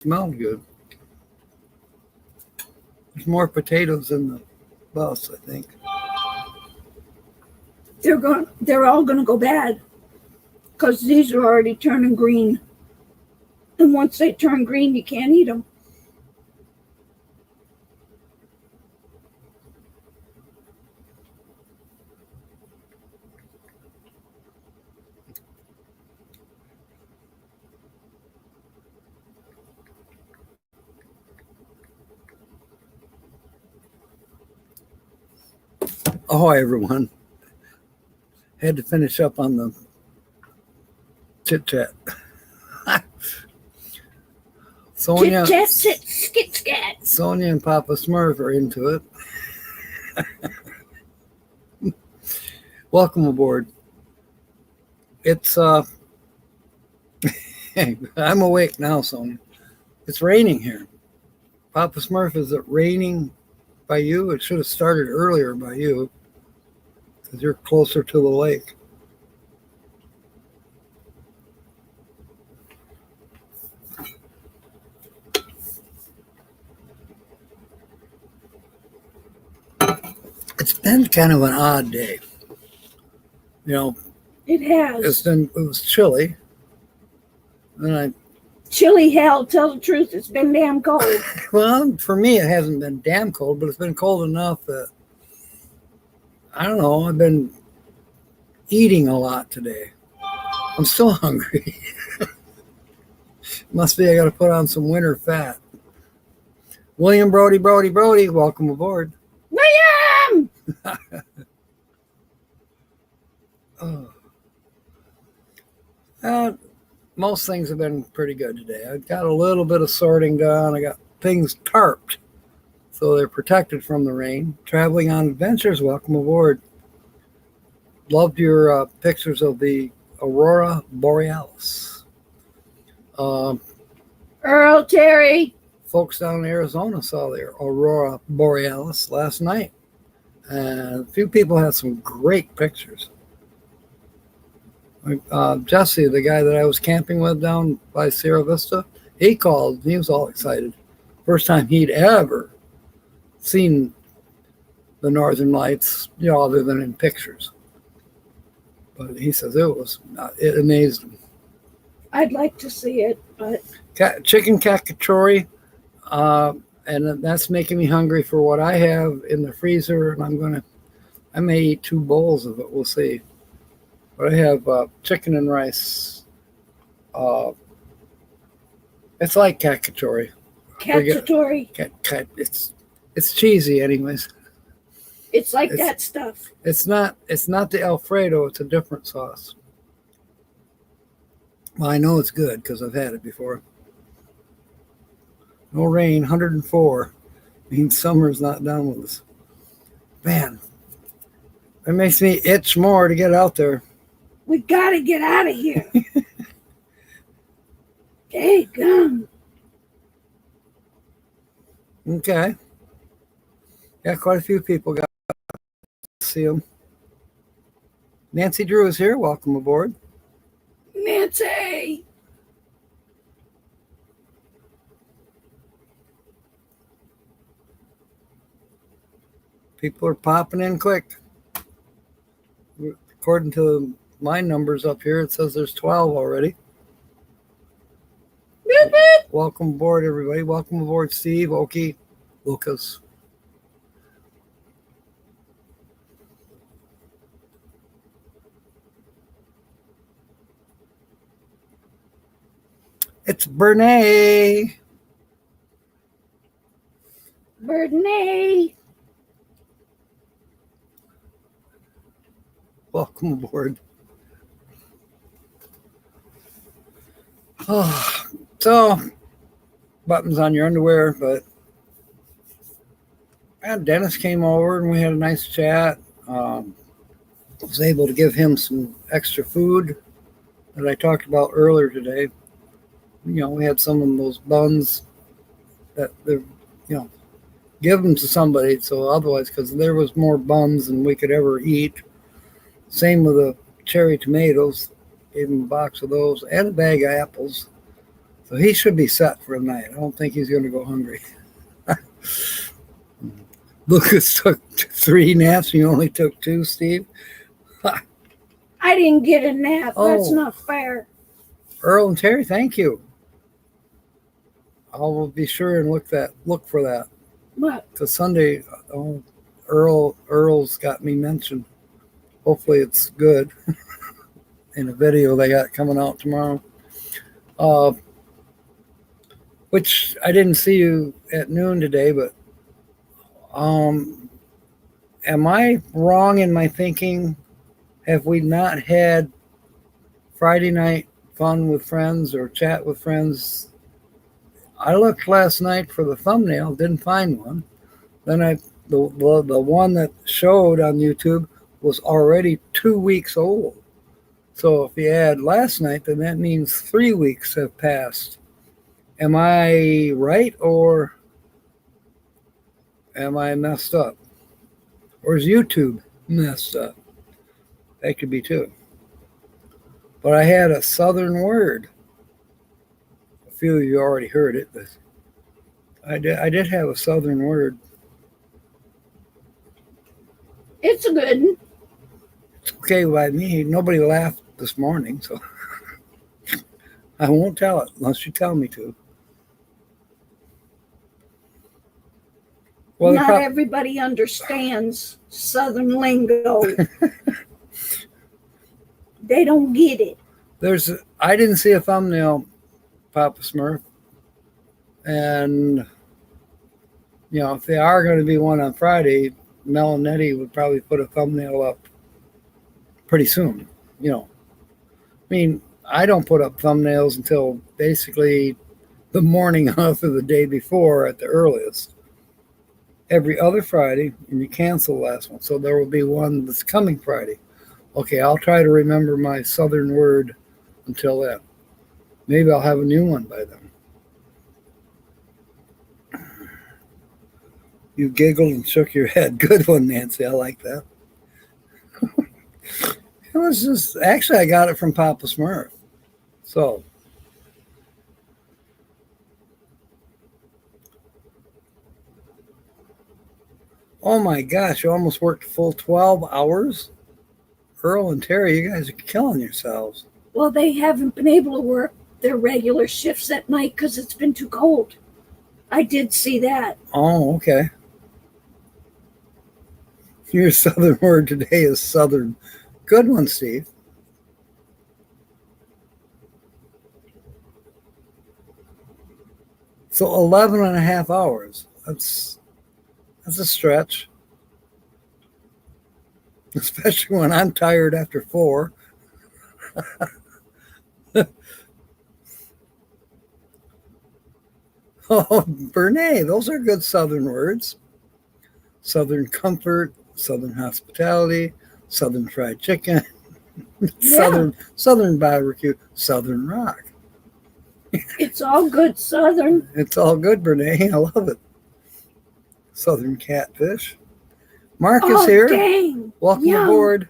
Smelled good. There's more potatoes in the bus, I think. They're all going to go bad because these are already turning green. And once they turn green, you can't eat them. Ahoy, everyone. Had to finish up on the chit chat. Sonia, Chit chat, skit scat. Sonia and Papa Smurf are into it. Welcome aboard. It's I'm awake now, Sonia. It's raining here. Papa Smurf, is it raining by you? It should have started earlier by you because you're closer to the lake. It's been kind of an odd day. You know, It has. it was chilly. And Chilly hell, tell the truth, it's been damn cold. well, for me, it hasn't been damn cold, but it's been cold enough that, I don't know, I've been eating a lot today. I'm still hungry. Must be I got to put on some winter fat. William Brody, welcome aboard. William! Most things have been pretty good today. I got a little bit of sorting done. I got things tarped, so they're protected from the rain. Traveling on adventures, welcome aboard. Loved your pictures of the Aurora Borealis. Earl Terry. Folks down in Arizona saw the Aurora Borealis last night. A few people had some great pictures. Jesse, the guy that I was camping with down by Sierra Vista, he called. He was all excited. First time he'd ever seen the Northern Lights, other than in pictures. But he says it amazed him. I'd like to see it, but chicken cacciatore, and that's making me hungry for what I have in the freezer, and I may eat 2 bowls of it. We'll see. But I have chicken and rice. It's like cacciatore. Cacciatore. It's cheesy, anyways. It's like that stuff. It's not the Alfredo. It's a different sauce. Well, I know it's good because I've had it before. No rain, 104. Means summer's not done with us. Man, it makes me itch more to get out there. We gotta get out of here. Hey, gum. Okay. Yeah, quite a few people got to see them. Nancy Drew is here. Welcome aboard. Nancy. People are popping in quick. According to my numbers up here, it says there's 12 already. Boop, boop. Welcome aboard, everybody. Welcome aboard, Steve, Oki, Lucas. It's Bernay. Bernay. Welcome aboard. Oh, so, buttons on your underwear, but Dennis came over and we had a nice chat. Was able to give him some extra food that I talked about earlier today. We had some of those buns that give them to somebody. So otherwise, because there was more buns than we could ever eat. Same with the cherry tomatoes. Gave him a box of those and a bag of apples. So he should be set for the night. I don't think he's going to go hungry. Lucas took 3 naps. You only took 2, Steve. I didn't get a nap. That's Oh. not fair. Earl and Terry, thank you. I will be sure and look for that. What? Because Sunday, Earl's got me mentioned. Hopefully it's good in a video they got coming out tomorrow. Which I didn't see you at noon today, but am I wrong in my thinking? Have we not had Friday night fun with friends or chat with friends? I looked last night for the thumbnail, didn't find one. Then the one that showed on YouTube was already 2 weeks old. So if you add last night, then that means 3 weeks have passed. Am I right, or am I messed up? Or is YouTube messed up? That could be too. But I had a Southern word. A few of you already heard it, but I did have a Southern word. It's a good one. It's okay by me. Nobody laughed this morning, so I won't tell it unless you tell me to. Well, Not everybody understands Southern lingo. They don't get it. I didn't see a thumbnail, Papa Smurf. And, if they are going to be one on Friday, Mel and Nettie would probably put a thumbnail up pretty soon. I mean, I don't put up thumbnails until basically the morning of or the day before at the earliest. Every other Friday, and you cancel the last one. So there will be one that's coming Friday. Okay, I'll try to remember my Southern word until then. Maybe I'll have a new one by then. You giggled and shook your head. Good one, Nancy. I like that. It was just, actually, I got it from Papa Smurf. So, oh my gosh, you almost worked a full 12 hours? Earl and Terry, you guys are killing yourselves. Well, they haven't been able to work their regular shifts at night because it's been too cold. I did see that. Oh, okay. Your Southern word today is Southern. Good one, Steve. So 11 and a half hours. That's a stretch. Especially when I'm tired after 4. Oh, Bernay, those are good Southern words. Southern comfort, Southern hospitality, Southern fried chicken, Southern barbecue, Southern rock. It's all good Southern. It's all good, Bernay. I love it. Southern catfish. Mark is here. Dang. Welcome Yum. aboard.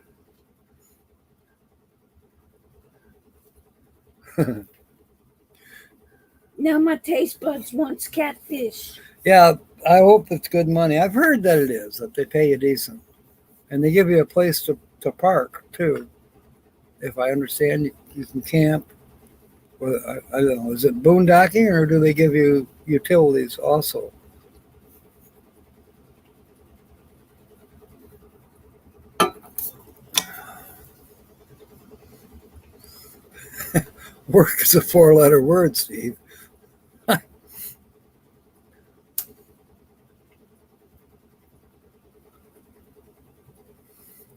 Now my taste buds wants catfish. Yeah, I hope it's good money. I've heard that it is, that they pay you decent. And they give you a place to park, too. If I understand, you can camp. Or, I don't know, is it boondocking, or do they give you utilities also? Work is a 4-letter word, Steve.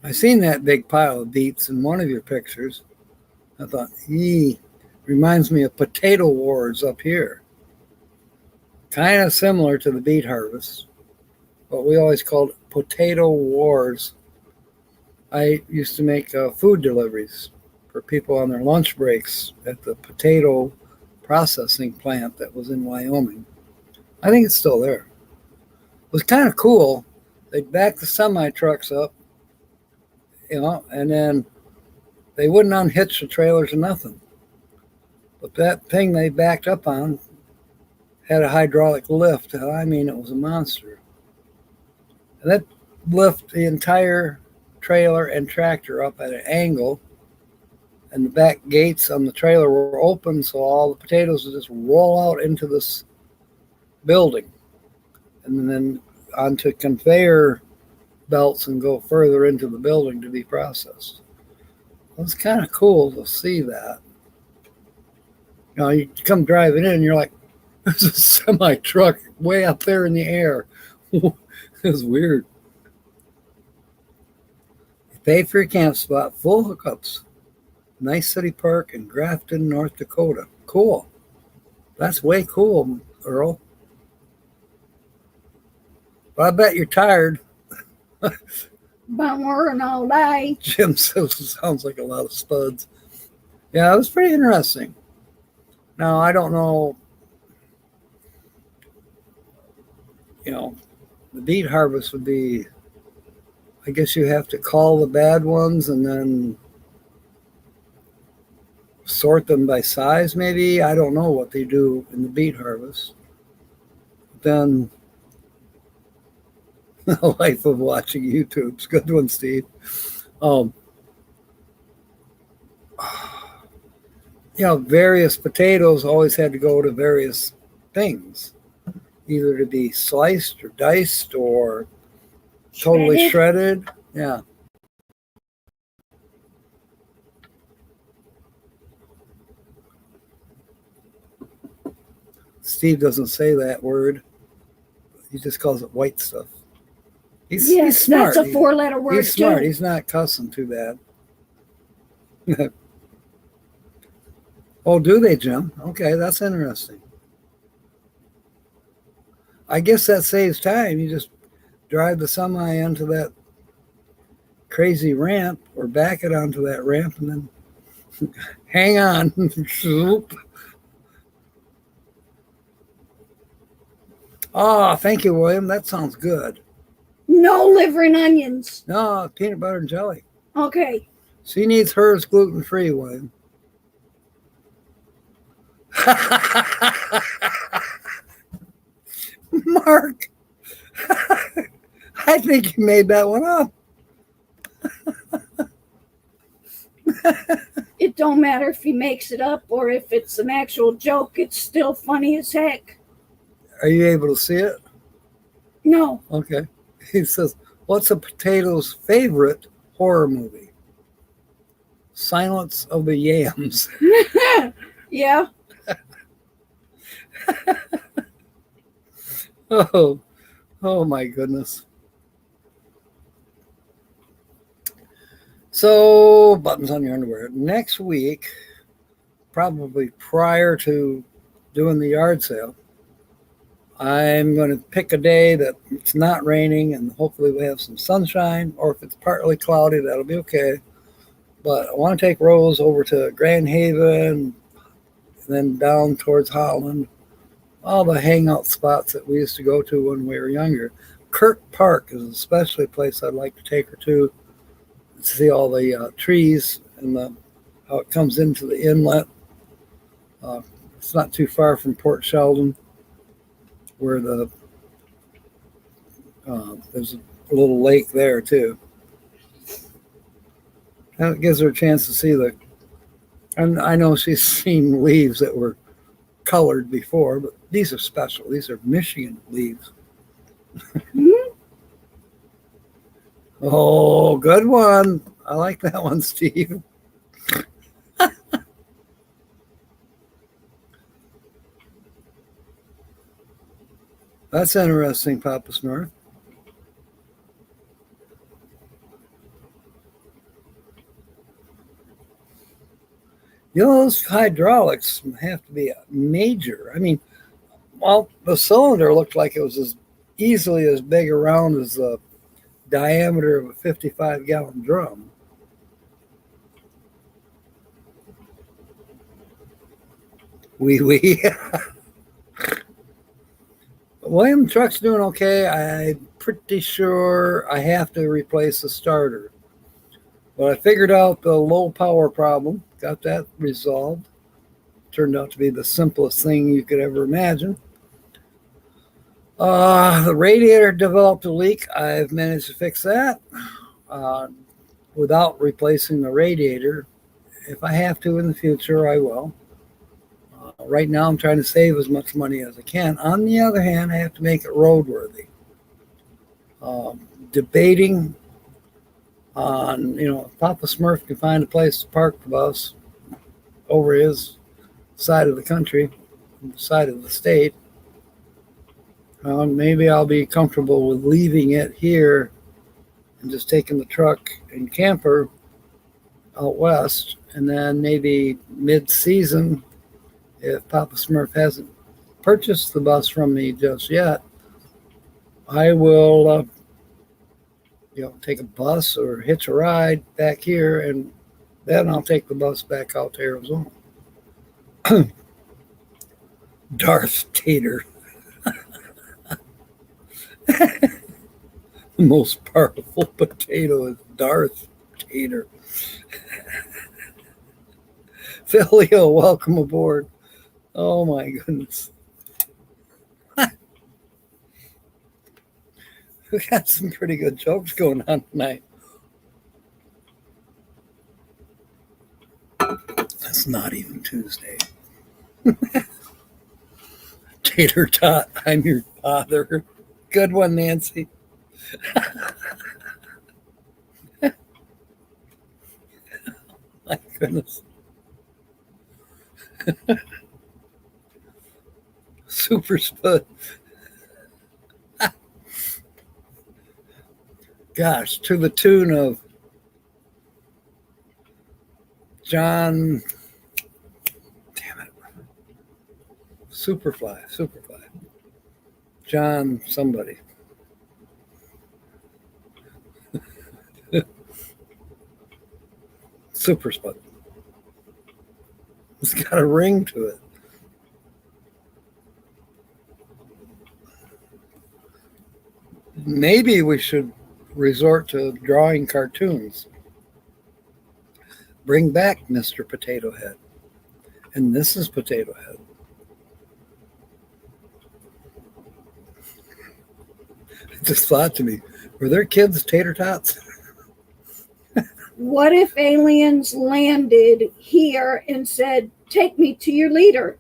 I seen that big pile of beets in one of your pictures. I thought, reminds me of potato wars up here. Kind of similar to the beet harvest, but we always called it potato wars. I used to make food deliveries for people on their lunch breaks at the potato processing plant that was in Wyoming. I think it's still there. It was kind of cool. They'd back the semi trucks up, and then they wouldn't unhitch the trailers or nothing. But that thing they backed up on had a hydraulic lift. I mean, it was a monster. And that lifted the entire trailer and tractor up at an angle, and the back gates on the trailer were open, so all the potatoes would just roll out into this building and then onto conveyor belts and go further into the building to be processed. It was kind of cool to see that. You know, you come driving in and you're like, there's a semi truck way up there in the air. It was weird. You pay for your camp spot, full hookups. Nice city park in Grafton, North Dakota. Cool. That's way cool, Earl. But I bet you're tired. Been working all day. Jim says it sounds like a lot of spuds. Yeah, it was pretty interesting. Now, I don't know, you know, the beet harvest would be, I guess you have to call the bad ones and then sort them by size, maybe. I don't know what they do in the beet harvest. Then the life of watching YouTube's good one, Steve. You know, various potatoes always had to go to various things, either to be sliced or diced or totally shredded. Yeah. Steve doesn't say that word. He just calls it white stuff. He's smart. That's a 4-letter word. He's smart. Too. He's not cussing too bad. Oh, do they, Jim? Okay, that's interesting. I guess that saves time. You just drive the semi onto that crazy ramp or back it onto that ramp and then hang on. Oh, thank you, William. That sounds good. No liver and onions. No, peanut butter and jelly. Okay. She needs hers gluten-free, William. Mark, I think you made that one up. It don't matter if he makes it up or if it's an actual joke. It's still funny as heck. Are you able to see it? No. Okay. He says, what's a potato's favorite horror movie? Silence of the Yams. Yeah. Oh my goodness. So, buttons on your underwear. Next week, probably prior to doing the yard sale, I'm going to pick a day that it's not raining and hopefully we have some sunshine, or if it's partly cloudy, that'll be okay. But I want to take Rose over to Grand Haven and then down towards Holland, all the hangout spots that we used to go to when we were younger. Kirk Park is especially a place I'd like to take her to see all the trees and how it comes into the inlet. It's not too far from Port Sheldon, where there's a little lake there too. And it gives her a chance to see and I know she's seen leaves that were colored before, but these are special. These are Michigan leaves. Oh, good one. I like that one, Steve. That's interesting, Papa Smurf. You know, those hydraulics have to be major. I mean, well, the cylinder looked like it was as easily as big around as the diameter of a 55-gallon drum. Wee. William, truck's doing okay. I'm pretty sure I have to replace the starter. But I figured out the low power problem, got that resolved. turned out to be the simplest thing you could ever imagine. The radiator developed a leak. I've managed to fix that without replacing the radiator. If I have to in the future, I will. Right now, I'm trying to save as much money as I can. On the other hand, I have to make it roadworthy. Debating on, if Papa Smurf can find a place to park the bus over his side of the country, side of the state, maybe I'll be comfortable with leaving it here and just taking the truck and camper out west. And then maybe mid-season, if Papa Smurf hasn't purchased the bus from me just yet, I will, take a bus or hitch a ride back here, and then I'll take the bus back out to Arizona. Darth Tater. The most powerful potato is Darth Tater. Philio, welcome aboard. Oh my goodness. We got some pretty good jokes going on tonight. It's not even Tuesday. Tater tot, I'm your father. Good one, Nancy. My goodness. Super Spud. Gosh, to the tune of John, damn it, Superfly, John somebody. Super Spud. It's got a ring to it. Maybe we should resort to drawing cartoons. Bring back Mr. Potato Head and Mrs. Potato Head. It just thought to me, were their kids tater tots? What if aliens landed here and said, "Take me to your leader"?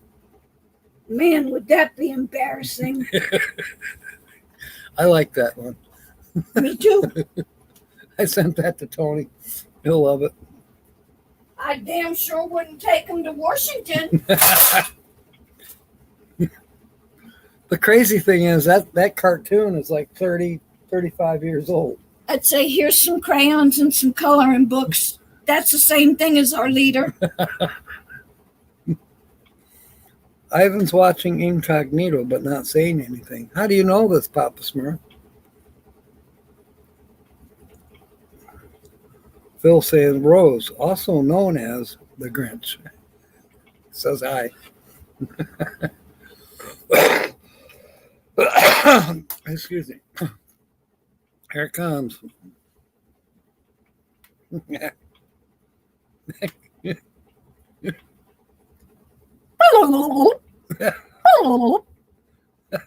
Man, would that be embarrassing. I like that one. Me too. I sent that to Tony. He'll love it. I damn sure wouldn't take him to Washington. The crazy thing is that cartoon is like 30, 35 years old. I'd say, here's some crayons and some coloring books. That's the same thing as our leader. Ivan's watching incognito but not saying anything. How do you know this, Papa Smurf? Phil saying Rose, also known as the Grinch, says hi. Excuse me. Here it comes.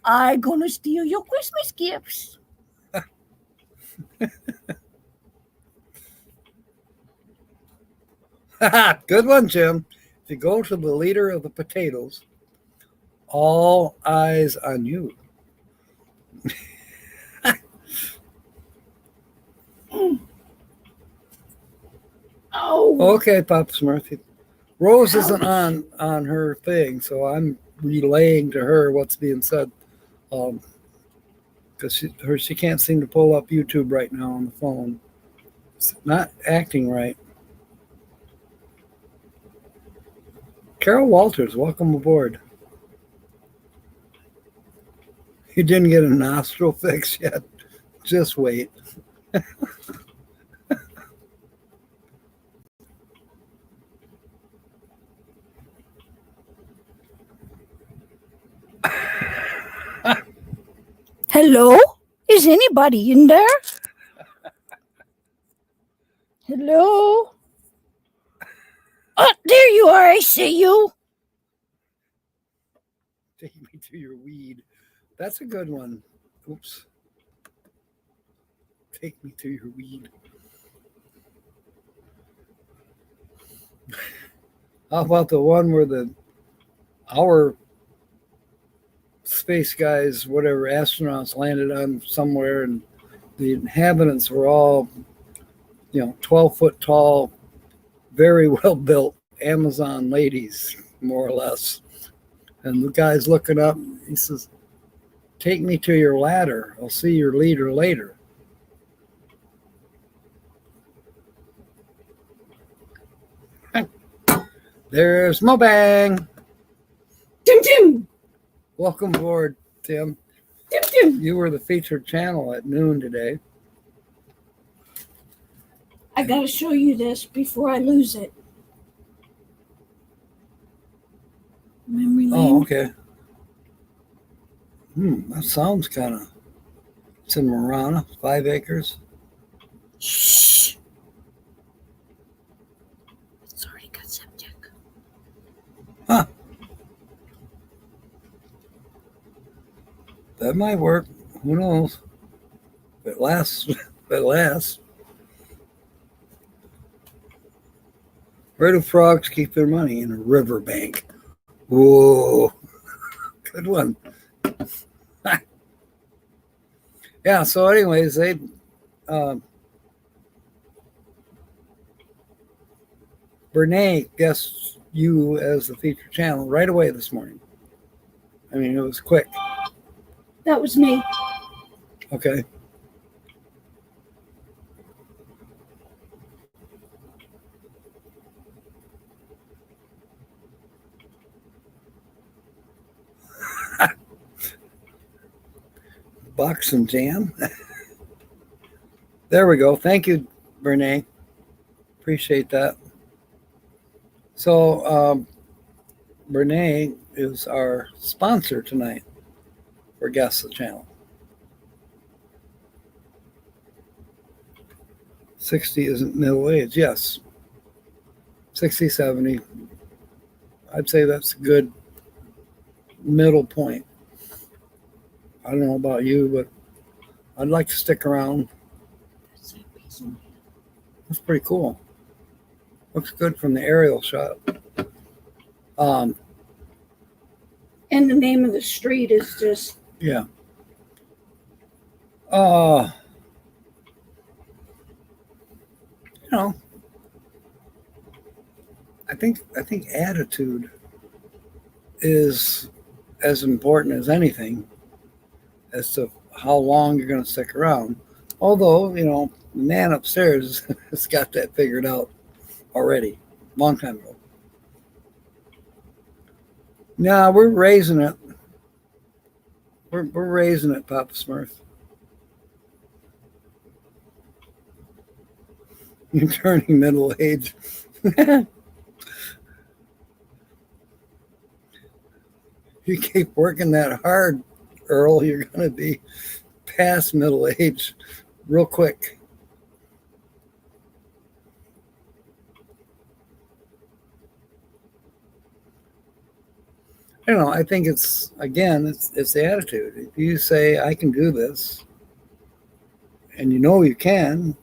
I'm gonna steal your Christmas gifts. Good one, Jim. If you go to the leader of the potatoes, all eyes on you. Oh. Okay, Papa Smurf. Rose isn't on her thing, so I'm relaying to her what's being said. Because she can't seem to pull up YouTube right now on the phone. It's not acting right. Carol Walters, welcome aboard. You didn't get a nostril fix yet? Just wait. Hello? Is anybody in there? Hello? Oh, there you are. I see you. to your weed. That's a good one. Oops. Take me to your weed. How about the one where our space guys, whatever astronauts, landed on somewhere, and the inhabitants were all, 12-foot tall, very well built Amazon ladies, more or less. And the guy's looking up. He says, "Take me to your ladder. I'll see your leader later." There's Mobang. Tim Tim. Welcome aboard, Tim. Tim Tim. You were the featured channel at noon today. I gotta show you this before I lose it. Memory lane. Oh, okay. That sounds kind of. It's in Marana, 5 acres. Shh. It's already got septic. Huh. That might work. Who knows? If it lasts, if it lasts. Where do frogs keep their money? In a riverbank. Whoa. Good one. Yeah, so anyways, they Bernae guessed you as the featured channel right away this morning. I mean, it was quick. That was me. Okay. Box and jam. There we go. Thank you, Bernae. Appreciate that. So, Bernae is our sponsor tonight for Guess the Channel. 60 isn't middle age. Yes. 60, 70. I'd say that's a good middle point. I don't know about you, but I'd like to stick around. That's pretty cool. Looks good from the aerial shot. And the name of the street is just... Yeah. I think attitude is as important as anything as to how long you're going to stick around. Although, the man upstairs has got that figured out already, long time ago. Nah, we're raising it. We're raising it, Papa Smurf. You're turning middle age. You keep working that hard, Earl, you're going to be past middle age real quick. I think it's the attitude. If you say, I can do this, and you can,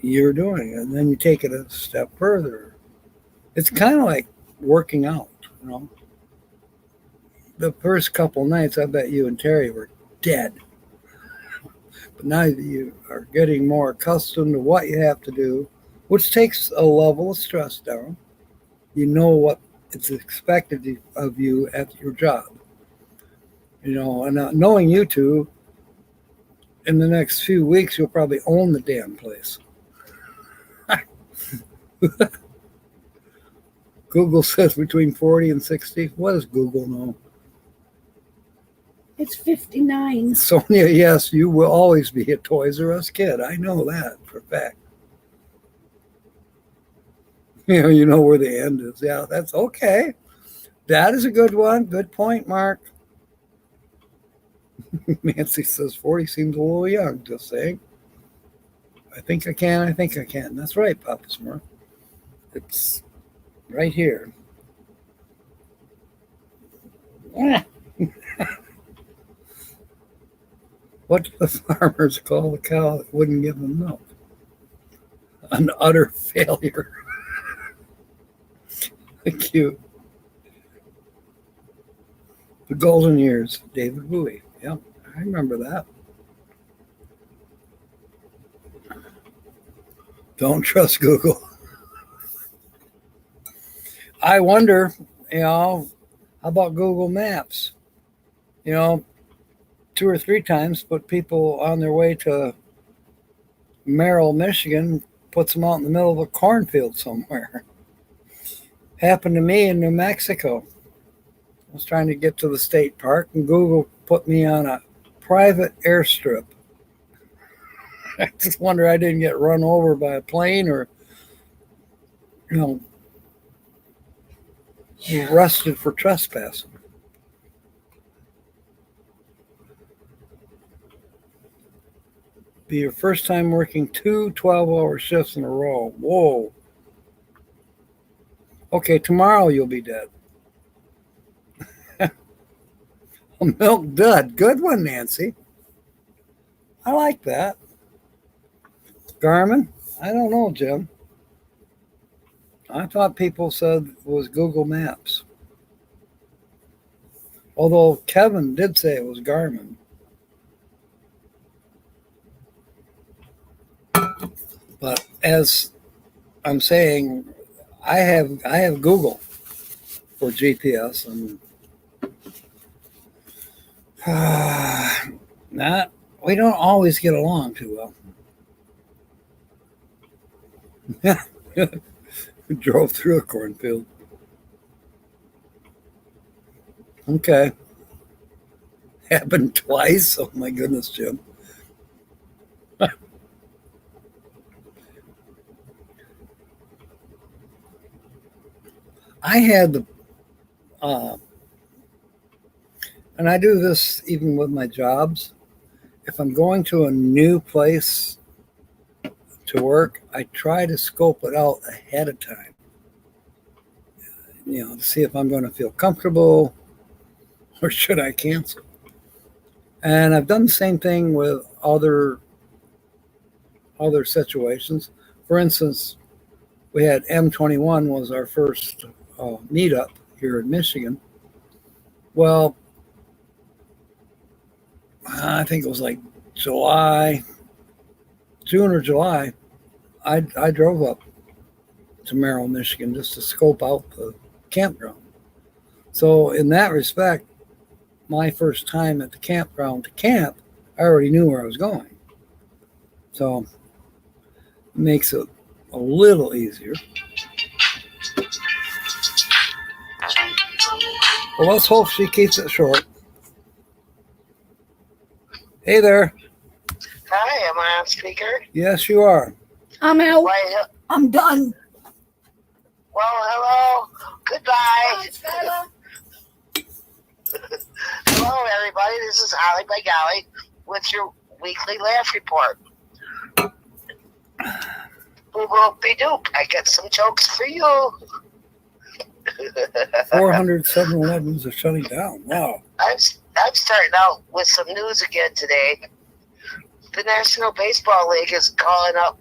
you're doing it. And then you take it a step further. It's kind of like working out, The first couple nights, I bet you and Terry were dead. But now that you are getting more accustomed to what you have to do, which takes a level of stress down, you know what it's expected of you at your job. And knowing you two, in the next few weeks, you'll probably own the damn place. Google says between 40 and 60. What does Google know? It's 59. Sonia, yes, you will always be a Toys R Us kid. I know that for a fact. You know where the end is. Yeah, that's okay. That is a good one. Good point, Mark. Nancy says 40 seems a little young, just saying. I think I can. That's right, Papa Smurf. It's right here. What do the farmers call the cow that wouldn't give them milk? An utter failure. Cute. The Golden Years, David Bowie. Yep, I remember that. Don't trust Google. I wonder, how about Google Maps? 2 or 3 times put people on their way to Merrill, Michigan, puts them out in the middle of a cornfield somewhere. Happened to me in New Mexico. I was trying to get to the state park, and Google put me on a private airstrip. I just wonder I didn't get run over by a plane or, arrested for trespassing. Be your first time working 2 12-hour shifts in a row. Whoa. Okay, tomorrow you'll be dead. A milk dud. Good one, Nancy. I like that. Garmin? I don't know, Jim. I thought people said it was Google Maps. Although Kevin did say it was Garmin. But as I'm saying, I have Google for GPS, and we don't always get along too well. We drove through a cornfield. Okay. Happened twice? Oh my goodness, Jim. I had and I do this even with my jobs. If I'm going to a new place to work, I try to scope it out ahead of time. To see if I'm going to feel comfortable or should I cancel. And I've done the same thing with other situations. For instance, we had M21 was our first meetup here in Michigan. Well, I think it was like June or July. I drove up to Merrill, Michigan, just to scope out the campground. So in that respect, my first time at the campground to camp, I already knew where I was going. So it makes it a little easier. Well, let's hope she keeps it short. Hey there. Hi, am I on speaker? Yes, you are. I'm out. Why, I'm done. well, hello. Goodbye. Hello, everybody. This is Holly by Golly with your weekly laugh report. Boop-a-doop-de-doop. I got some jokes for you. 400 7-Elevens are shutting down. Wow. I'm starting out with some news again today. The National Baseball League is calling up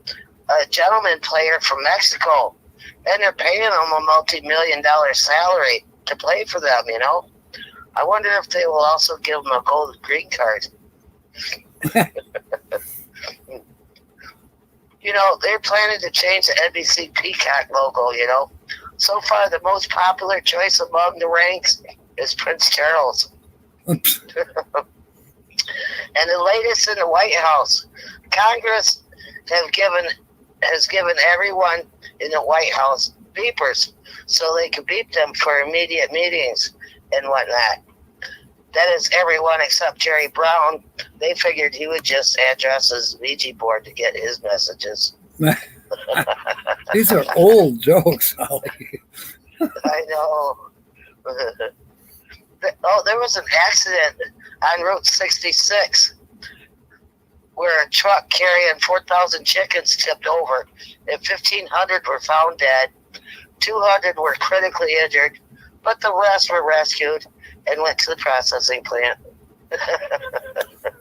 a gentleman player from Mexico, and they're paying him a multi-million-dollar salary to play for them, I wonder if they will also give him a gold green card. They're planning to change the NBC Peacock logo, So far, the most popular choice among the ranks is Prince Charles. And the latest in the White House, Congress has given everyone in the White House beepers so they can beep them for immediate meetings and whatnot. That is everyone except Jerry Brown. They figured he would just address his Ouija board to get his messages. These are old jokes, Holly. I know. There was an accident on Route 66 where a truck carrying 4,000 chickens tipped over, and 1,500 were found dead. 200 were critically injured, but the rest were rescued and went to the processing plant.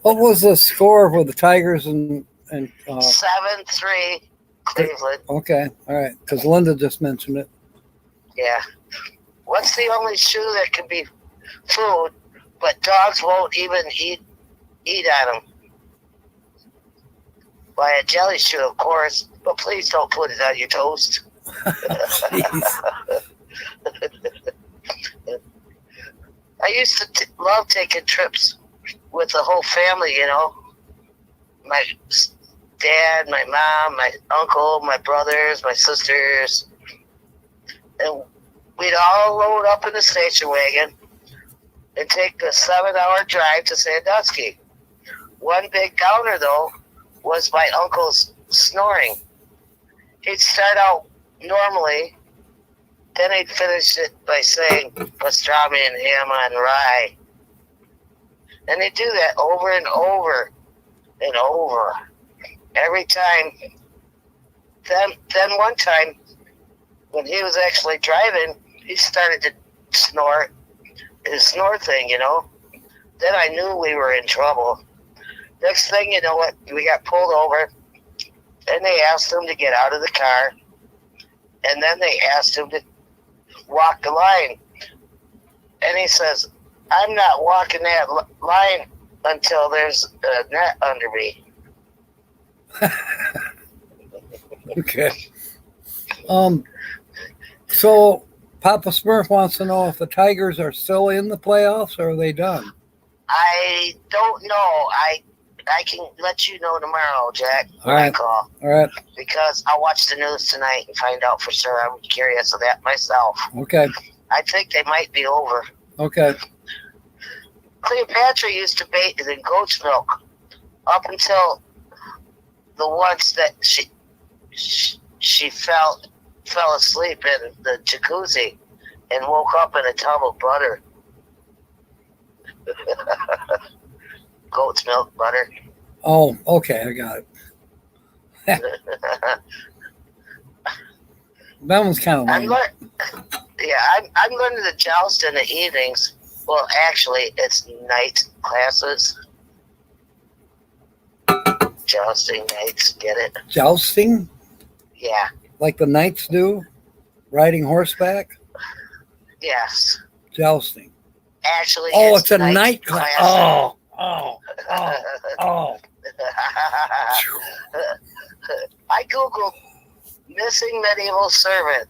What was the score for the Tigers and 7-3 Cleveland. okay, all right, because Linda just mentioned it. Yeah. What's the only shoe that can be food, but dogs won't even eat on them? Why, a jelly shoe, of course, but please don't put it on your toast. Jeez. I used to love taking trips with the whole family, you know. My dad, my mom, my uncle, my brothers, my sisters. And we'd all load up in the station wagon and take the 7-hour drive to Sandusky. One big downer, though, was my uncle's snoring. He'd start out normally, then he'd finish it by saying pastrami and ham on rye. And he'd do that over and over and over every time. Then one time, when he was actually driving, he started to snore, his snore thing, you know. Then I knew we were in trouble. Next thing you know, what, we got pulled over, and they asked him to get out of the car, and then they asked him to walk the line. And he says, I'm not walking that line until there's a net under me. Okay. So Papa Smurf wants to know if the Tigers are still in the playoffs or are they done? I don't know. I can let you know tomorrow, Jack, when All I right. call. All right. Because I'll watch the news tonight and find out for sure. I'm curious of that myself. Okay. I think they might be over. Okay. Cleopatra used to bathe in goat's milk up until the once that she fell asleep in the jacuzzi and woke up in a tub of butter. Goat's milk butter. Oh, okay. I got it. That one's kind of lame. I'm learning to joust in the evenings. Well, actually, it's night classes. Jousting nights, get it? Jousting? Yeah. Like the knights do? Riding horseback? Yes. Jousting. Actually, Oh, it's a night class. Oh. I Googled missing medieval servant,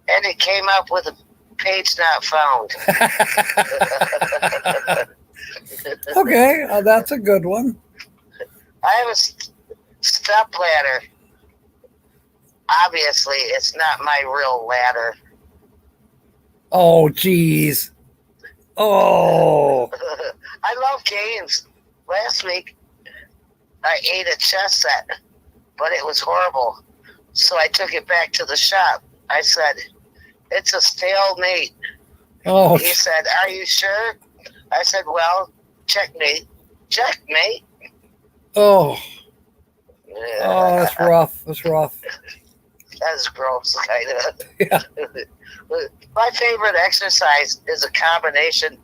and it came up with a page not found. Okay, that's a good one. I have a step ladder. Obviously, it's not my real ladder. Oh, geez. Oh. I love games. Last week, I ate a chess set, but it was horrible. So I took it back to the shop. I said, it's a stalemate. Oh. He said, are you sure? I said, well, checkmate. Checkmate. Oh. Oh, that's rough. That's rough. That's gross, kind of. Yeah. My favorite exercise is a combination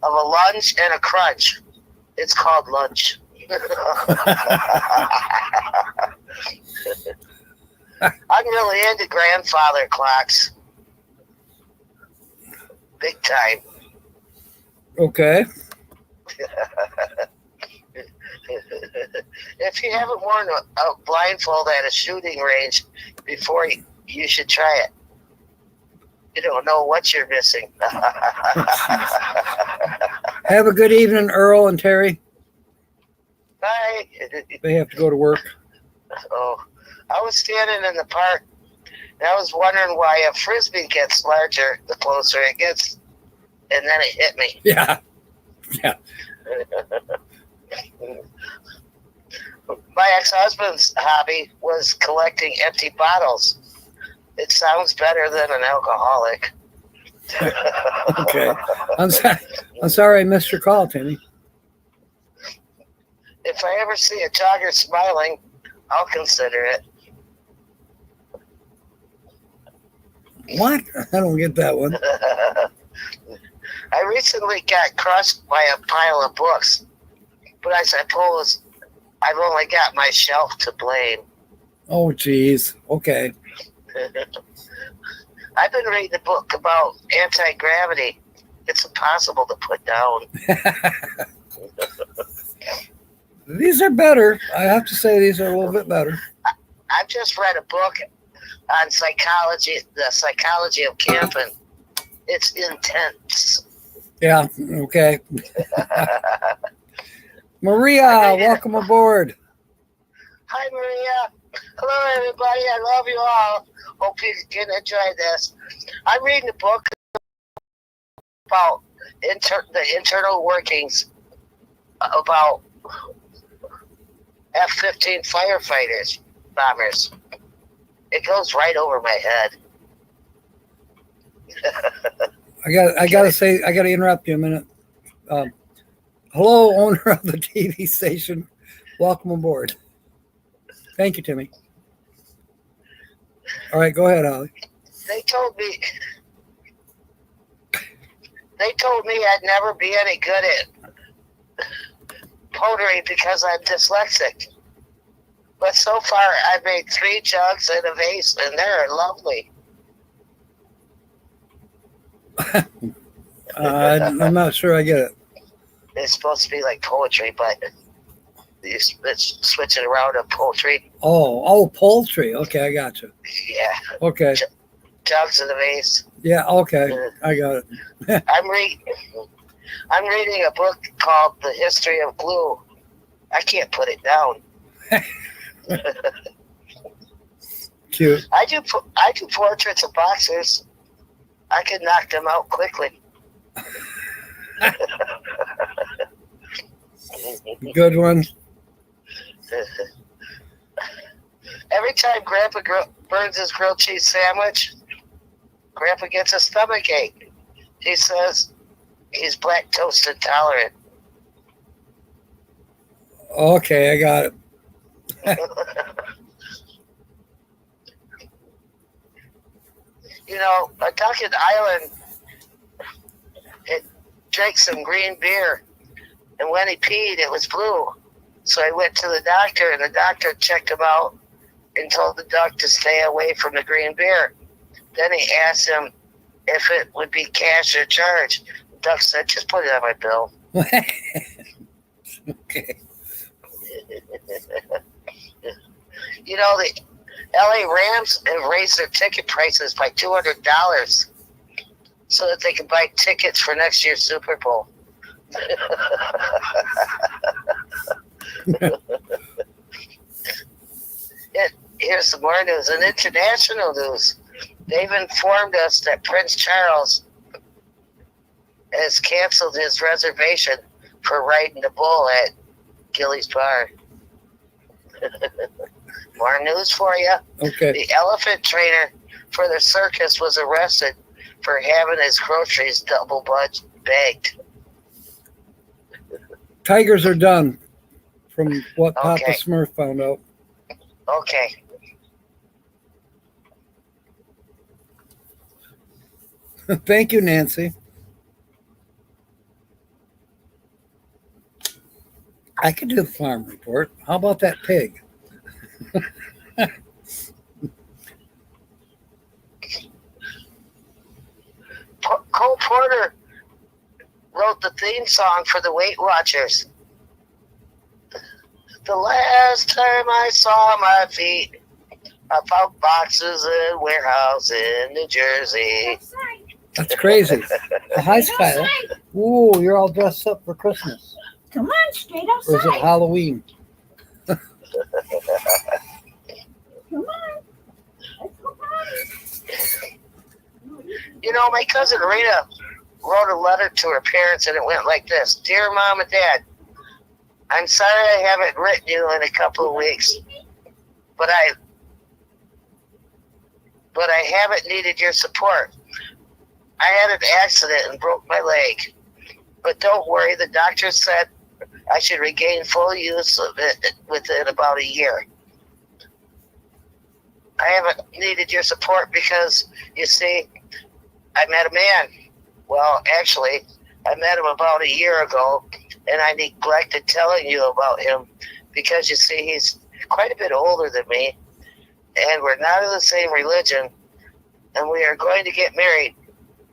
of a lunge and a crunch. It's called lunge. I'm really into grandfather clocks. Big time. Okay. If you haven't worn a blindfold at a shooting range before, you should try it. You don't know what you're missing. Have a good evening, Earl and Terry. Bye. They have to go to work. Oh, I was standing in the park, and I was wondering why a frisbee gets larger the closer it gets, and then it hit me. Yeah. Yeah. My ex-husband's hobby was collecting empty bottles. It sounds better than an alcoholic. Okay. I'm sorry I missed your call, Timmy. If I ever see a jogger smiling, I'll consider it. What? I don't get that one. I recently got crushed by a pile of books. But I suppose I've only got myself to blame. I've only got myself to blame. Oh, geez. Okay. I've been reading a book about anti-gravity. It's impossible to put down. These are better. I have to say these are a little bit better. I've just read a book on psychology, the psychology of camping. It's intense. Yeah. Okay. Maria, welcome aboard. Hi, Maria. Hello, everybody. I love you all. Hope you can enjoy this. I'm reading a book about the internal workings about F-15 firefighters, bombers. It goes right over my head. I gotta interrupt you a minute. Hello, owner of the TV station. Welcome aboard. Thank you, Timmy. All right, go ahead, Holly. They told me I'd never be any good at pottery because I'm dyslexic. But so far, I've made 3 jugs and a vase, and they're lovely. I'm not sure I get it. It's supposed to be like poetry, but it's switching around to poultry. Oh, poultry. Okay, I got you. Yeah. Okay. Jugs and a vase. Yeah. Okay, I got it. I'm reading a book called The History of Glue. I can't put it down. Cute. I do portraits of boxers. I can knock them out quickly. Good one. Every time Grandpa burns his grilled cheese sandwich, Grandpa gets a stomach ache. He says he's lactose intolerant. Okay, I got it. You know, a duck in Ireland, it drank some green beer, and when he peed, it was blue. So he went to the doctor, and the doctor checked him out and told the duck to stay away from the green beer. Then he asked him if it would be cash or charge. The duck said, just put it on my bill. Okay. You know, the LA Rams have raised their ticket prices by $200 so that they can buy tickets for next year's Super Bowl. Here's some more news. In international news, they've informed us that Prince Charles has canceled his reservation for riding the bull at Gillies Bar. More news for you. Okay. The elephant trainer for the circus was arrested for having his groceries double bagged. Tigers are done, from what Papa Okay. Smurf found out. Okay. Thank you, Nancy. I could do the farm report. How about that pig? Cole Porter wrote the theme song for the Weight Watchers. The last time I saw my feet, I found boxes in warehouse in New Jersey. That's crazy. Hi, Skylar. Ooh, you're all dressed up for Christmas. Come on, straight Or is it outside. Halloween? Come on. Let's go party. You know, my cousin Rita wrote a letter to her parents, and it went like this: Dear Mom and Dad, I'm sorry I haven't written you in a couple of weeks, but I haven't needed your support. I had an accident and broke my leg, but don't worry, the doctor said I should regain full use of it within about a year. I haven't needed your support because, you see, I met a man. Well, actually, I met him about a year ago, and I neglected telling you about him because you see, he's quite a bit older than me, and we're not of the same religion, and we are going to get married.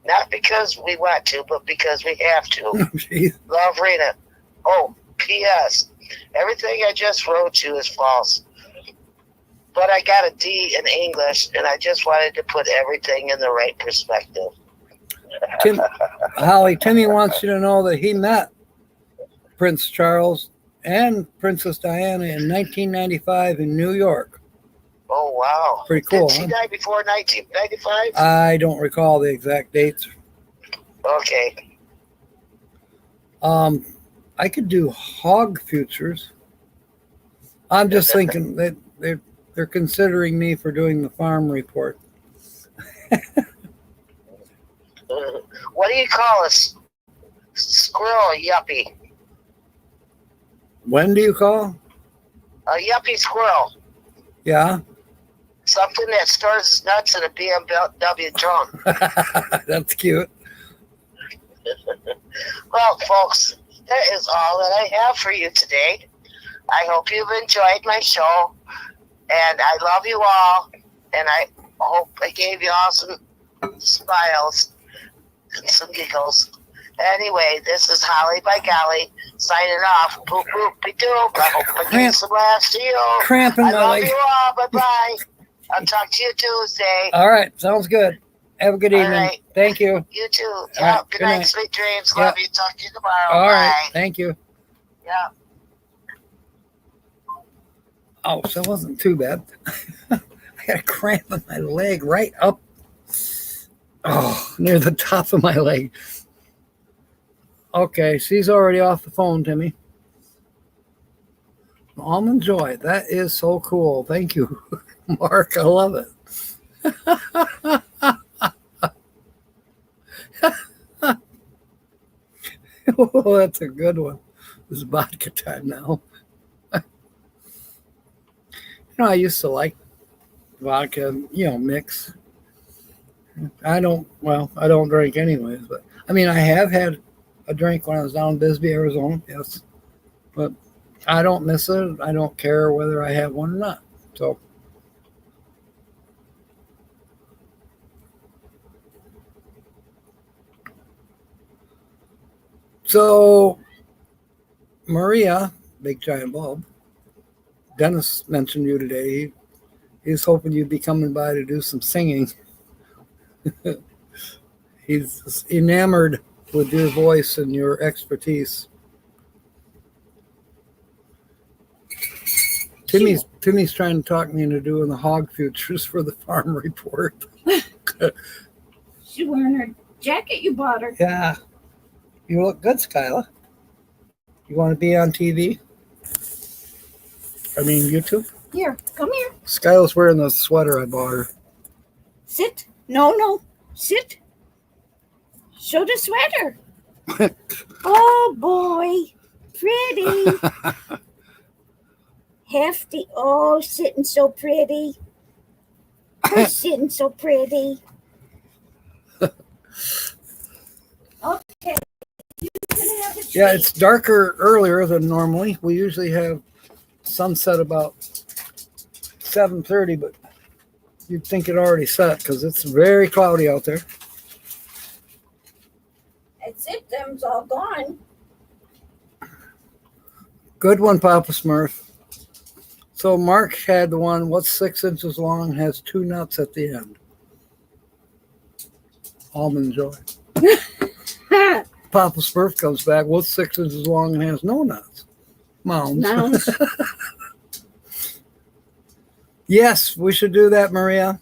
Not because we want to, but because we have to. Jeez. Love, Rena. Oh, P.S. Everything I just wrote you is false. But I got a D in English, and I just wanted to put everything in the right perspective. Holly, Timmy wants you to know that he met Prince Charles and Princess Diana in 1995 in New York. Oh, wow. Pretty cool, Did she die before 1995? I don't recall the exact dates. Okay. I could do hog futures. I'm just thinking that they're considering me for doing the farm report. What do you call a squirrel yuppie? When do you call? A yuppie squirrel. Yeah. Something that stores its nuts in a BMW trunk. That's cute. Well, folks, that is all that I have for you today. I hope you've enjoyed my show, and I love you all, and I hope I gave you all some smiles and some giggles. Anyway, this is Holly by Golly signing off. Boop, boop, be doop. I hope I gave some laughs to you. Cramping I my love leg. you all. Bye-bye. I'll talk to you Tuesday. All right. Sounds good. Have a good All evening. right. Thank you. You too. All Yeah, right. good Good night. night. Sweet dreams. Yeah. Love you. Talk to you tomorrow. All Bye. right. Thank you. Yeah. Oh, so it wasn't too bad. I had a cramp in my leg right up, near the top of my leg. Okay, she's already off the phone, Timmy. Almond Joy, that is so cool. Thank you, Mark. I love it. Oh, that's a good one. It's vodka time now. I used to like vodka, mix. I don't drink anyways, but I mean, I have had a drink when I was down in Bisbee, Arizona, yes, but I don't miss it. I don't care whether I have one or not. So Maria, big giant bulb, Dennis mentioned you today. He's hoping you'd be coming by to do some singing. He's enamored with your voice and your expertise. Timmy's trying to talk me into doing the hog futures for the farm report. She's wearing her jacket you bought her. Yeah. You look good, Skyla. You want to be on TV? I mean, YouTube? Here, come here. Skyla's wearing the sweater I bought her. Sit. No. Sit. Show the sweater. Oh, boy. Pretty. Hefty. Oh, sitting so pretty. Oh, sitting so pretty. Okay. You can have a treat. Yeah, it's darker earlier than normally. We usually have sunset about 7:30, but you'd think it already set because it's very cloudy out there. That's it. Them's all gone. Good one, Papa Smurf. So Mark had the one, what's 6 inches long, has 2 nuts at the end. Almond Joy. Papa Smurf comes back, what's 6 inches long and has no nuts? Mounds. Yes, we should do that, Maria.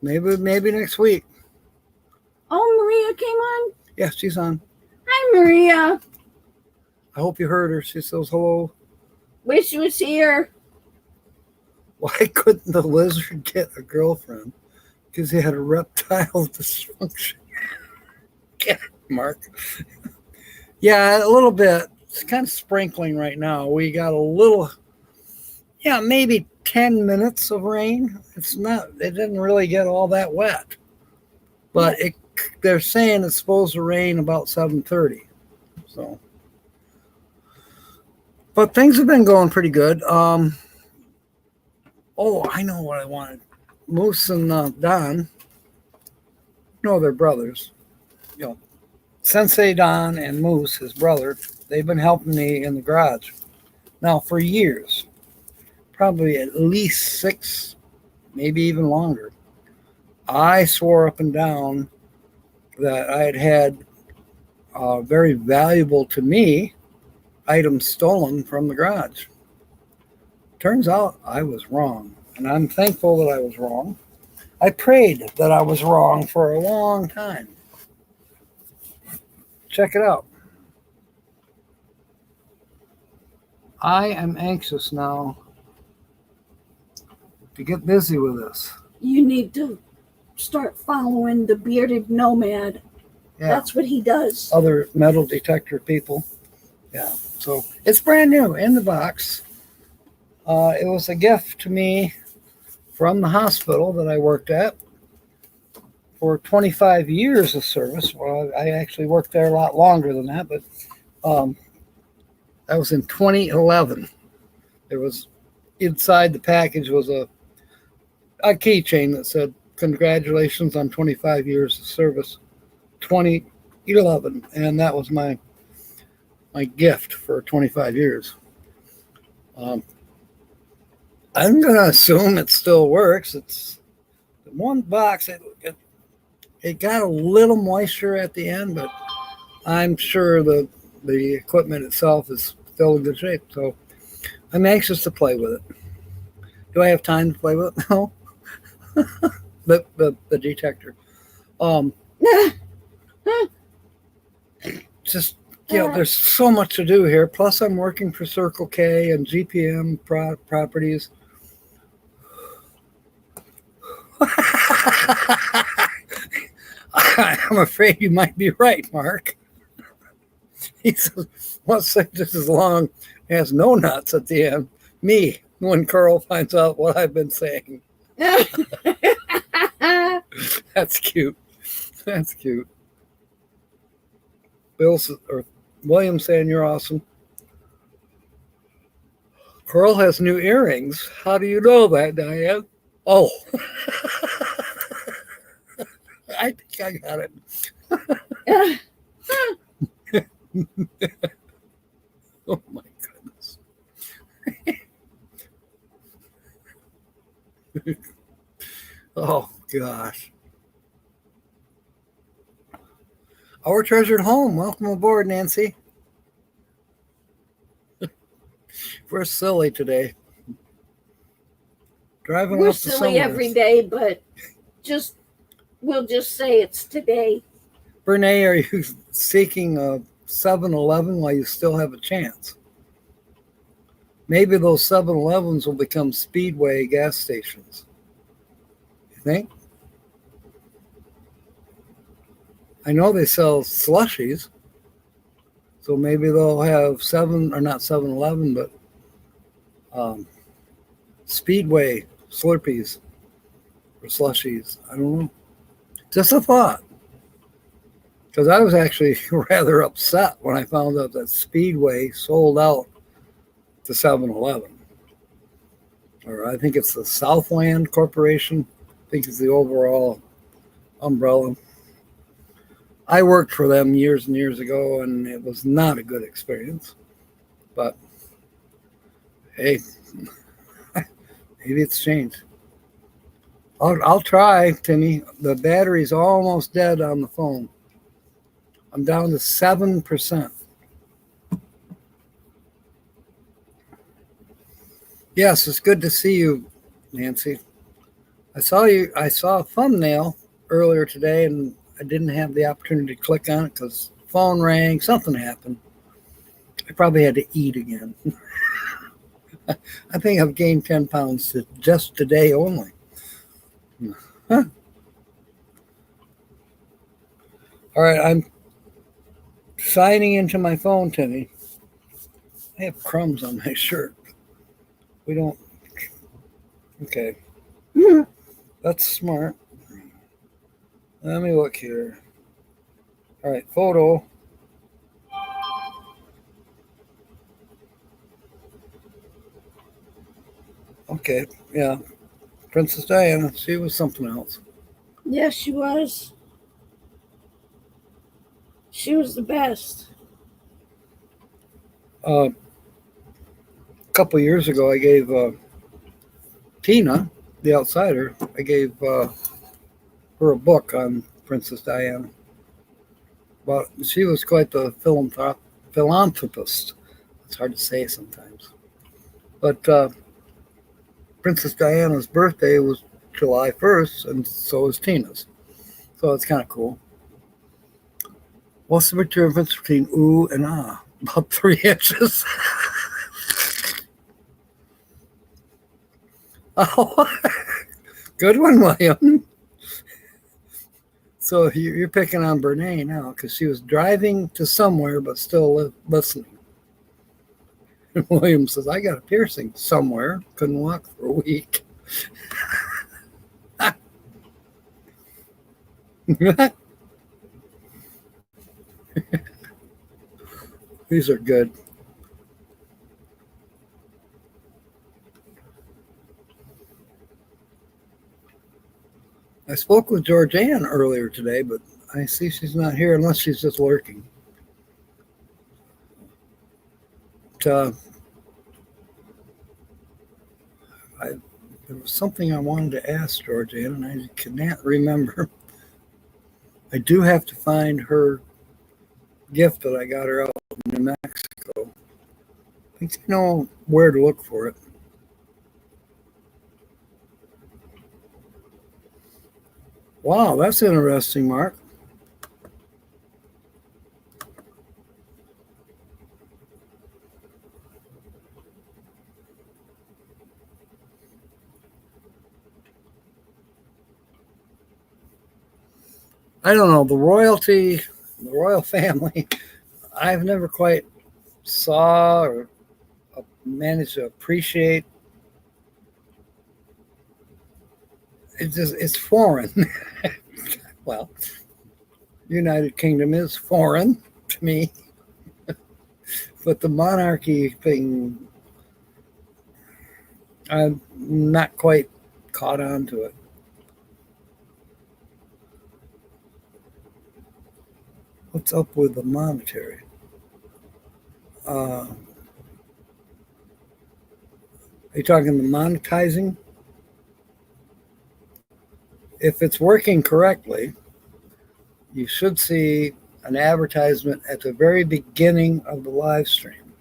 Maybe next week. Oh, Maria came on. Yeah, she's on. Hi, Maria. I hope you heard her. She says hello. Wish you was here. Why couldn't the lizard get a girlfriend? Because he had a reptile dysfunction. Yeah, Mark. Yeah, a little bit. It's kind of sprinkling right now. We got a little, maybe 10 minutes of rain. It didn't really get all that wet. But they're saying it's supposed to rain about 7:30. So But things have been going pretty good. Oh, I know what I wanted. Moose and Don, no, they're brothers. You know, Sensei Don and Moose, his brother, they've been helping me in the garage now for years, probably at least 6, maybe even longer. I swore up and down that I had very valuable to me items stolen from the garage. Turns out I was wrong, and I'm thankful that I was wrong. I prayed that I was wrong for a long time. Check it out. I am anxious now to get busy with this. You need to start following the bearded nomad. Yeah. That's what he does. Other metal detector people. Yeah. So it's brand new in the box. It was a gift to me from the hospital that I worked at for 25 years of service. Well, I actually worked there a lot longer than that, but that was in 2011. There was inside the package was a keychain that said, "Congratulations on 25 years of service, 2011," and that was my gift for 25 years. I'm gonna assume it still works. It's one box. It got a little moisture at the end, but I'm sure the equipment itself is still in good shape. So I'm anxious to play with it. Do I have time to play with it? No. the detector. Just there's so much to do here. Plus, I'm working for Circle K and GPM properties. I'm afraid you might be right, Mark. He says, "What's just as long as no nuts at the end?" Me, when Carl finds out what I've been saying. That's cute. That's cute. William saying you're awesome. Carl has new earrings. How do you know that, Diane? Oh. I think I got it. Oh my goodness. Oh gosh. Our treasured home. Welcome aboard, Nancy. We're silly today. Driving We're off to silly every day, but we'll just say it's today. Brene, are you seeking a 7-Eleven while you still have a chance? Maybe those 7-Elevens will become Speedway gas stations. You think? I know they sell slushies, so maybe they'll have not 7-Eleven, but Speedway Slurpees or slushies. I don't know. Just a thought. Because I was actually rather upset when I found out that Speedway sold out to 7-Eleven. Or I think it's the Southland Corporation. I think it's the overall umbrella. I worked for them years and years ago, and it was not a good experience. But hey, maybe it's changed. I'll try, Timmy. The battery's almost dead on the phone. I'm down to 7%. Yes, it's good to see you, Nancy. I saw a thumbnail earlier today, and I didn't have the opportunity to click on it because the phone rang. Something happened. I probably had to eat again. I think I've gained 10 pounds just today only. Huh. All right, I'm signing into my phone, Timmy. I have crumbs on my shirt. We don't. Okay. That's smart. Let me look here. All right, photo. Okay, yeah. Princess Diana, she was something else. Yes, she was. She was the best. A couple years ago, I gave Tina, the outsider, I gave her a book on Princess Diana. But she was quite the philanthropist. It's hard to say sometimes. But Princess Diana's birthday was July 1st, and so is Tina's. So it's kind of cool. What's the difference between ooh and ah? About 3 inches. Oh, good one, William. So you're picking on Brene now because she was driving to somewhere but still listening. And William says, I got a piercing somewhere. Couldn't walk for a week. These are good. I spoke with Georgianne earlier today, but I see she's not here unless she's just lurking. But, there was something I wanted to ask Georgianne, and I cannot remember. I do have to find her gift that I got her out in New Mexico. I think you know where to look for it. Wow, that's interesting, Mark. I don't know, the royal family, I've never quite saw or managed to appreciate. It's foreign. Well, United Kingdom is foreign to me, but the monarchy thing, I'm not quite caught on to it. What's up with the monetary? Are you talking the monetizing? If it's working correctly, you should see an advertisement at the very beginning of the live stream.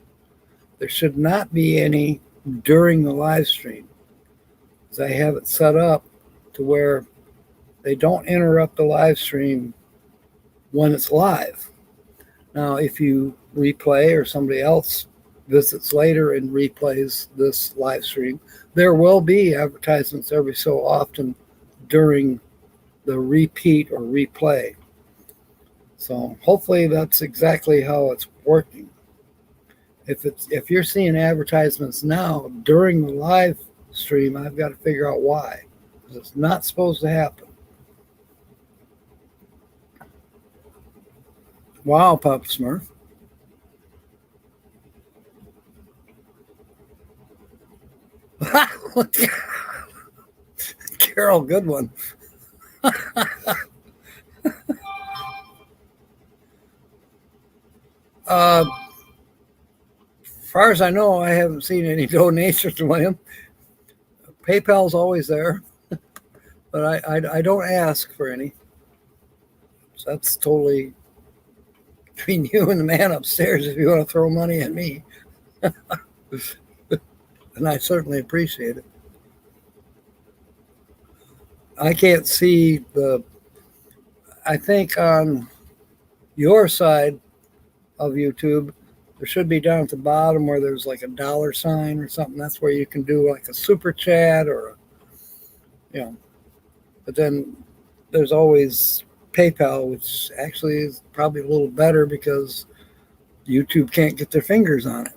There should not be any during the live stream, because I have it set up to where they don't interrupt the live stream when it's live. Now, if you replay or somebody else visits later and replays this live stream, there will be advertisements every so often during the repeat or replay. So hopefully that's exactly how it's working. If you're seeing advertisements now during the live stream, I've got to figure out why, because it's not supposed to happen. Wow, Papa Smurf. Carol, good one. As far as I know, I haven't seen any donations to William. PayPal's always there, but I don't ask for any. So that's totally between you and the man upstairs if you want to throw money at me. And I certainly appreciate it. I can't see I think on your side of YouTube, there should be down at the bottom where there's like a dollar sign or something. That's where you can do like a super chat or, but then there's always PayPal, which actually is probably a little better because YouTube can't get their fingers on it.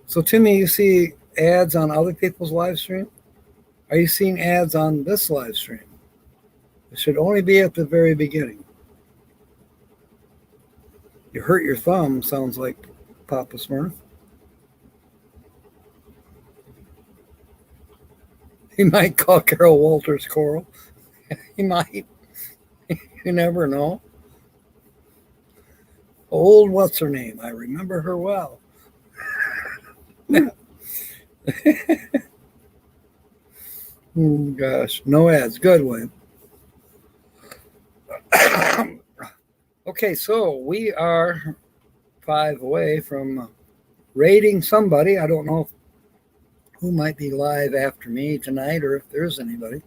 So, Timmy, you see ads on other people's live stream? Are you seeing ads on this live stream? It should only be at the very beginning. You hurt your thumb, sounds like Papa Smurf. He might call Carol Walters Coral. He might. You never know. Old what's her name? I remember her well. Oh, gosh. No ads. Good one. Okay, so we are 5 away from rating somebody. I don't know who might be live after me tonight or if there's anybody.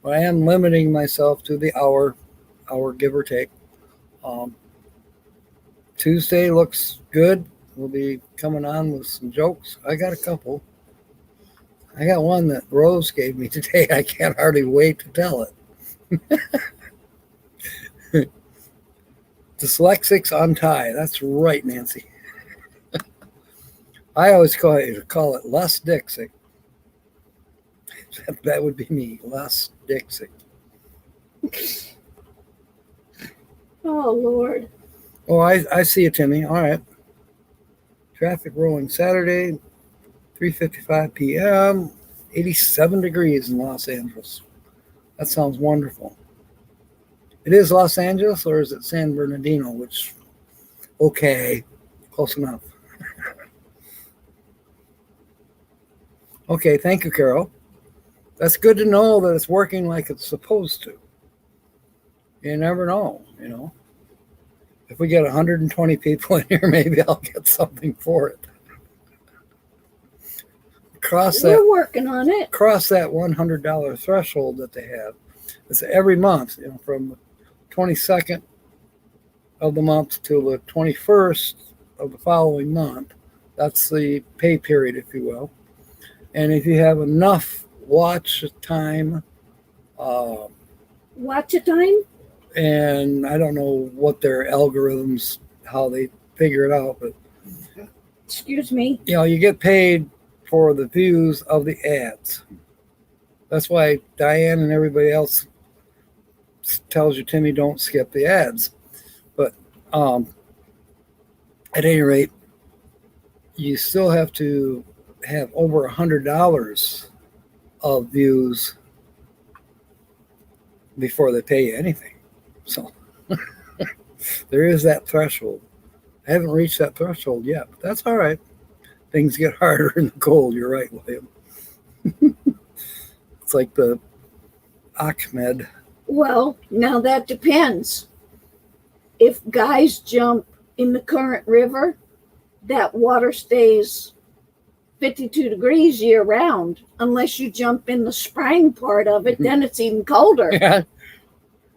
But I am limiting myself to the hour give or take. Tuesday looks good. We'll be coming on with some jokes. I got a couple. I got one that Rose gave me today. I can't hardly wait to tell it. Dyslexics Untie. That's right, Nancy. I always call it Les Dixick. That would be me, Les Dixick. Oh, Lord. Oh, I see you, Timmy. All right. Traffic rolling Saturday, 3:55 p.m., 87 degrees in Los Angeles. That sounds wonderful. It is Los Angeles, or is it San Bernardino? Which, okay, close enough. Okay, thank you, Carol. That's good to know that it's working like it's supposed to. You never know, you know. If we get 120 people in here, maybe I'll get something for it. We're working on it. Cross that $100 threshold that they have. It's every month, you know, from the 22nd of the month to the 21st of the following month. That's the pay period, if you will. And if you have enough watch time, and I don't know what their algorithms, how they figure it out, but excuse me, you know, you get paid for the views of the ads. That's why Diane and everybody else tells you, Timmy, don't skip the ads. But at any rate, you still have to have over $100 of views before they pay you anything. So there is that threshold. I haven't reached that threshold yet, but that's all right. Things get harder in the cold. You're right, William. It's like the Ahmed. Well, now that depends. If guys jump in the current river, that water stays 52 degrees year round. Unless you jump in the spring part of it, then it's even colder. Yeah.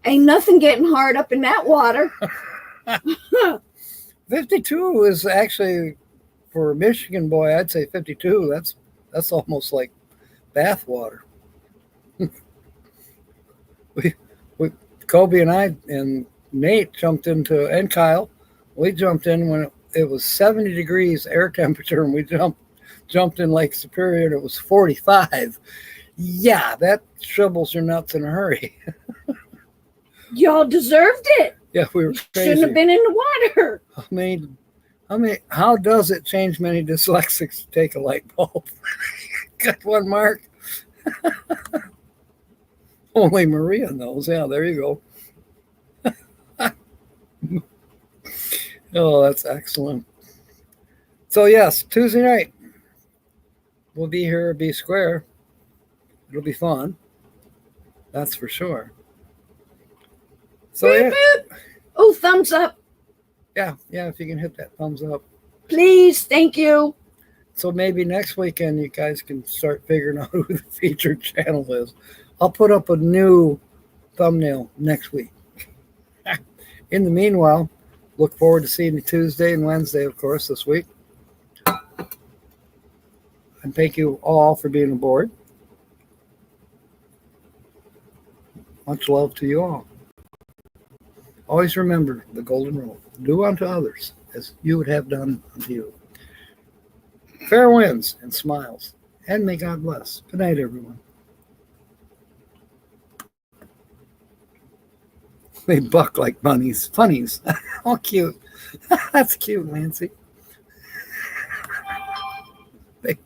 Ain't nothing getting hard up in that water. 52 is actually, for a Michigan boy, I'd say 52. That's almost like bath water. we Kobe and I and Nate jumped into, and Kyle, we jumped in when it was 70 degrees air temperature, and we jumped in Lake Superior, and it was 45. Yeah, that shrivels your nuts in a hurry. Y'all deserved it. Yeah, we were crazy. Shouldn't have been in the water. How does it change many dyslexics to take a light bulb? Got one, Mark. Only Maria knows. Yeah, there you go. Oh, that's excellent. So yes, Tuesday night we'll be here at B Square. It'll be fun. That's for sure. So Beep, beep. Oh, thumbs up. Yeah, if you can hit that thumbs up. Please, thank you. So maybe next weekend you guys can start figuring out who the featured channel is. I'll put up a new thumbnail next week. In the meanwhile, look forward to seeing you Tuesday and Wednesday, of course, this week. And thank you all for being aboard. Much love to you all. Always remember the golden rule. Do unto others as you would have done unto you. Fair winds and smiles. And may God bless. Good night, everyone. They buck like bunnies. Funnies. How cute. That's cute, Nancy. Big